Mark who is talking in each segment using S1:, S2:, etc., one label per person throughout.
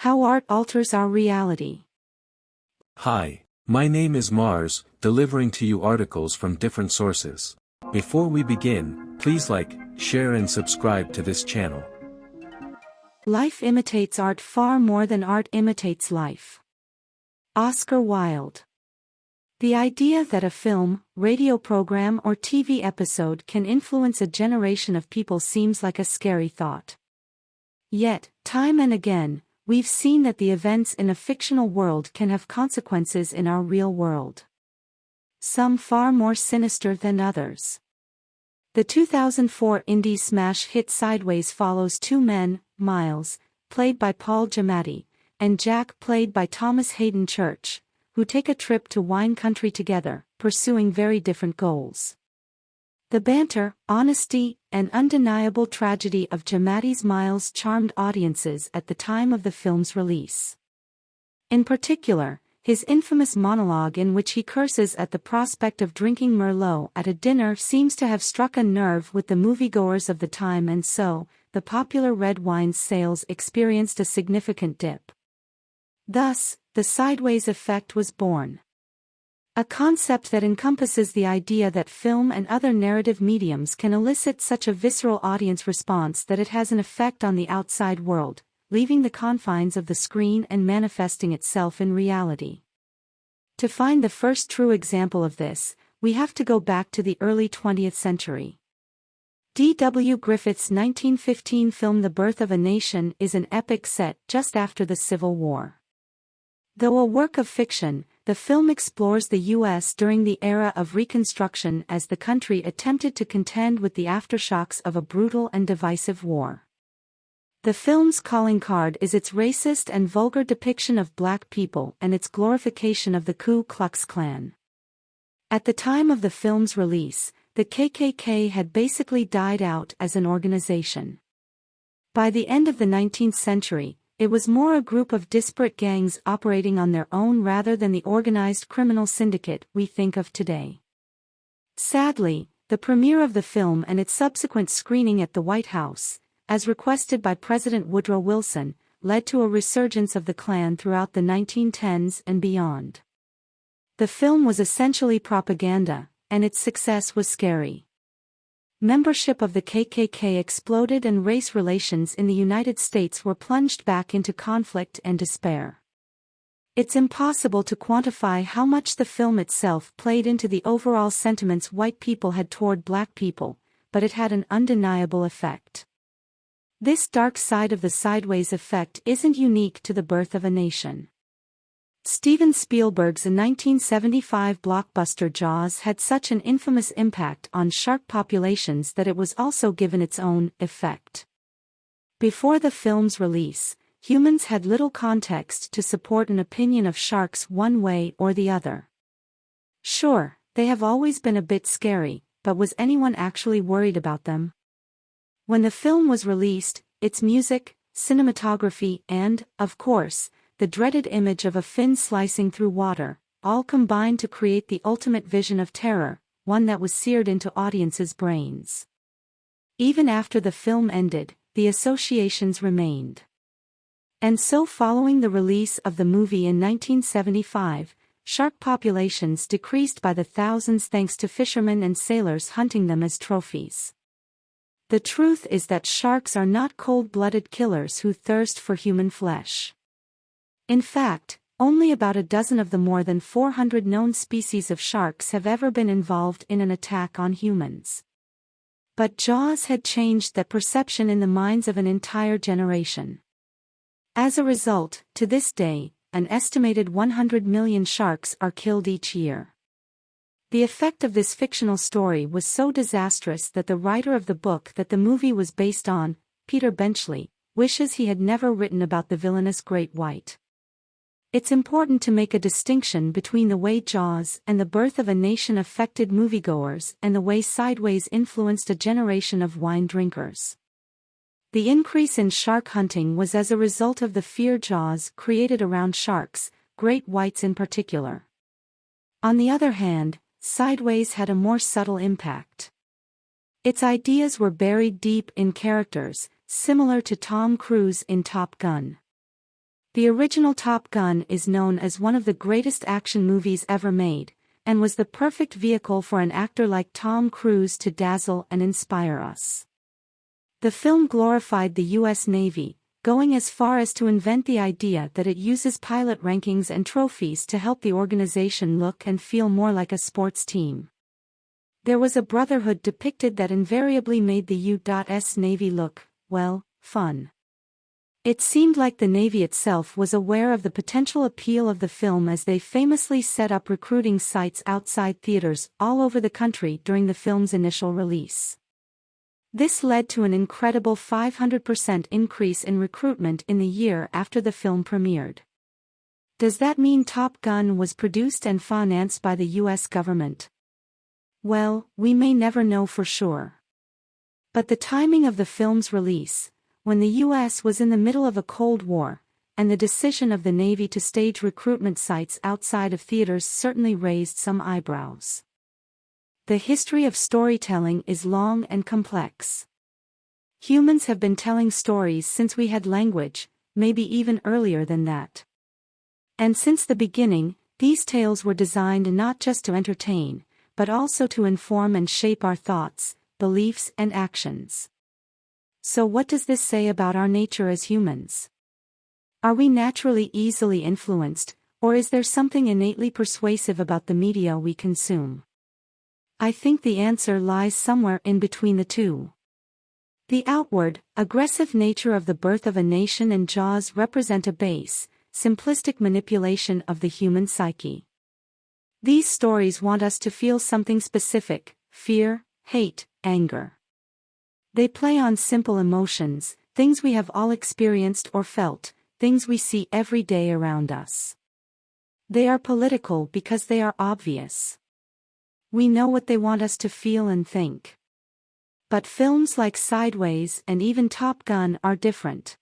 S1: How art alters our reality.
S2: Hi, my name is Mars, delivering to you articles from different sources. Before we begin, please like, share and subscribe to this channel.
S1: Life imitates art far more than art imitates life. Oscar Wilde. The idea that a film, radio program or TV episode can influence a generation of people seems like a scary thought. Yet, time and again, we've seen that the events in a fictional world can have consequences in our real world. Some far more sinister than others. The 2004 indie smash hit Sideways follows two men, Miles, played by Paul Giamatti, and Jack, played by Thomas Hayden Church, who take a trip to wine country together, pursuing very different goals. The banter, honesty, and undeniable tragedy of Giamatti's Miles charmed audiences at the time of the film's release. In particular, his infamous monologue in which he curses at the prospect of drinking Merlot at a dinner seems to have struck a nerve with the moviegoers of the time, and so, the popular red wine's sales experienced a significant dip. Thus, the Sideways effect was born. A concept that encompasses the idea that film and other narrative mediums can elicit such a visceral audience response that it has an effect on the outside world, leaving the confines of the screen and manifesting itself in reality. To find the first true example of this, we have to go back to the early 20th century. D.W. Griffith's 1915 film The Birth of a Nation is an epic set just after the Civil War. Though a work of fiction, the film explores the U.S. during the era of Reconstruction as the country attempted to contend with the aftershocks of a brutal and divisive war. The film's calling card is its racist and vulgar depiction of black people and its glorification of the Ku Klux Klan. At the time of the film's release, the KKK had basically died out as an organization. By the end of the 19th century, it was more a group of disparate gangs operating on their own rather than the organized criminal syndicate we think of today. Sadly, the premiere of the film and its subsequent screening at the White House, as requested by President Woodrow Wilson, led to a resurgence of the Klan throughout the 1910s and beyond. The film was essentially propaganda, and its success was scary. Membership of the KKK exploded and race relations in the United States were plunged back into conflict and despair. It's impossible to quantify how much the film itself played into the overall sentiments white people had toward black people, but it had an undeniable effect. This dark side of the Sideways effect isn't unique to The Birth of a Nation. Steven Spielberg's 1975 blockbuster Jaws had such an infamous impact on shark populations that it was also given its own effect. Before the film's release, humans had little context to support an opinion of sharks one way or the other. Sure, they have always been a bit scary, but was anyone actually worried about them? When the film was released, its music, cinematography and, of course, the dreaded image of a fin slicing through water, all combined to create the ultimate vision of terror, one that was seared into audiences' brains. Even after the film ended, the associations remained. And so following the release of the movie in 1975, shark populations decreased by the thousands thanks to fishermen and sailors hunting them as trophies. The truth is that sharks are not cold-blooded killers who thirst for human flesh. In fact, only about a dozen of the more than 400 known species of sharks have ever been involved in an attack on humans. But Jaws had changed that perception in the minds of an entire generation. As a result, to this day, an estimated 100 million sharks are killed each year. The effect of this fictional story was so disastrous that the writer of the book that the movie was based on, Peter Benchley, wishes he had never written about the villainous great white. It's important to make a distinction between the way Jaws and The Birth of a Nation affected moviegoers and the way Sideways influenced a generation of wine drinkers. The increase in shark hunting was as a result of the fear Jaws created around sharks, great whites in particular. On the other hand, Sideways had a more subtle impact. Its ideas were buried deep in characters, similar to Tom Cruise in Top Gun. The original Top Gun is known as one of the greatest action movies ever made, and was the perfect vehicle for an actor like Tom Cruise to dazzle and inspire us. The film glorified the U.S. Navy, going as far as to invent the idea that it uses pilot rankings and trophies to help the organization look and feel more like a sports team. There was a brotherhood depicted that invariably made the U.S. Navy look, well, fun. It seemed like the Navy itself was aware of the potential appeal of the film, as they famously set up recruiting sites outside theaters all over the country during the film's initial release. This led to an incredible 500% increase in recruitment in the year after the film premiered. Does that mean Top Gun was produced and financed by the U.S. government? Well, we may never know for sure. But the timing of the film's release, when the U.S. was in the middle of a Cold War, and the decision of the Navy to stage recruitment sites outside of theaters certainly raised some eyebrows. The history of storytelling is long and complex. Humans have been telling stories since we had language, maybe even earlier than that. And since the beginning, these tales were designed not just to entertain, but also to inform and shape our thoughts, beliefs, and actions. So what does this say about our nature as humans? Are we naturally easily influenced, or is there something innately persuasive about the media we consume? I think the answer lies somewhere in between the two. The outward, aggressive nature of The Birth of a Nation and Jaws represent a base, simplistic manipulation of the human psyche. These stories want us to feel something specific: fear, hate, anger. They play on simple emotions, things we have all experienced or felt, things we see every day around us. They are political because they are obvious. We know what they want us to feel and think. But films like Sideways and even Top Gun are different.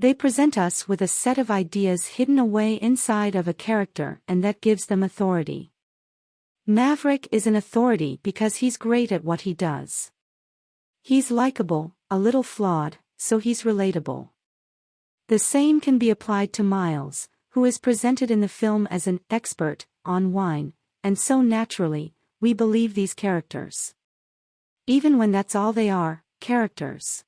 S1: They present us with a set of ideas hidden away inside of a character, and that gives them authority. Maverick is an authority because he's great at what he does. He's likable, a little flawed, so he's relatable. The same can be applied to Miles, who is presented in the film as an expert on wine, and so naturally, we believe these characters. Even when that's all they are, characters.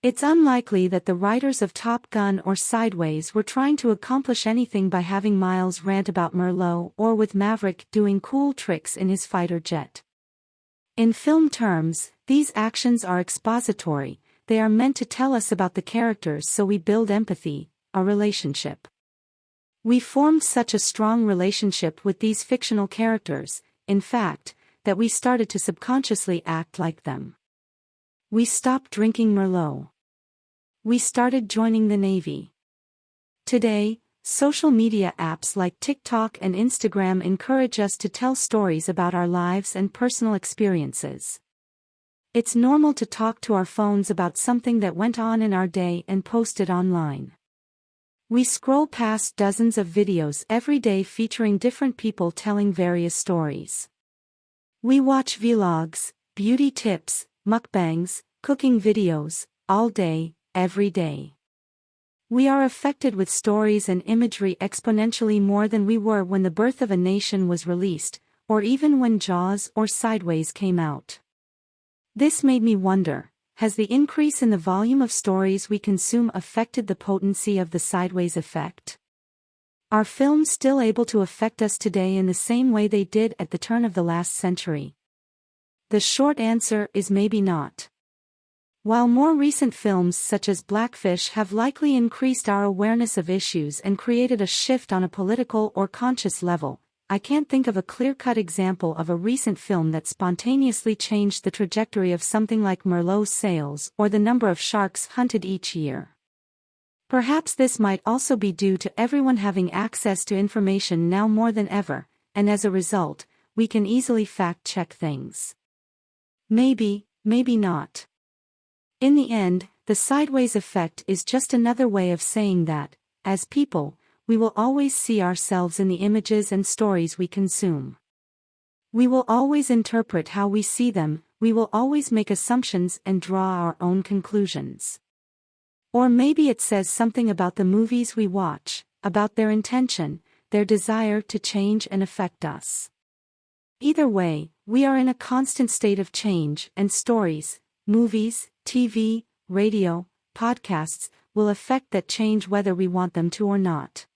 S1: It's unlikely that the writers of Top Gun or Sideways were trying to accomplish anything by having Miles rant about Merlot or with Maverick doing cool tricks in his fighter jet. In film terms, these actions are expository. They are meant to tell us about the characters so we build empathy, a relationship. We formed such a strong relationship with these fictional characters, in fact, that we started to subconsciously act like them. We stopped drinking Merlot. We started joining the Navy. Today, social media apps like TikTok and Instagram encourage us to tell stories about our lives and personal experiences. It's normal to talk to our phones about something that went on in our day and post it online. We scroll past dozens of videos every day featuring different people telling various stories. We watch vlogs, beauty tips, mukbangs, cooking videos, all day, every day. We are affected with stories and imagery exponentially more than we were when The Birth of a Nation was released, or even when Jaws or Sideways came out. This made me wonder, has the increase in the volume of stories we consume affected the potency of the Sideways effect? Are films still able to affect us today in the same way they did at the turn of the last century? The short answer is maybe not. While more recent films such as Blackfish have likely increased our awareness of issues and created a shift on a political or conscious level, I can't think of a clear-cut example of a recent film that spontaneously changed the trajectory of something like Merlot's sales or the number of sharks hunted each year. Perhaps this might also be due to everyone having access to information now more than ever, and as a result, we can easily fact-check things. Maybe, maybe not. In the end, the Sideways effect is just another way of saying that, as people, we will always see ourselves in the images and stories we consume. We will always interpret how we see them, we will always make assumptions and draw our own conclusions. Or maybe it says something about the movies we watch, about their intention, their desire to change and affect us. Either way, we are in a constant state of change, and stories, movies, TV, radio, podcasts, will affect that change whether we want them to or not.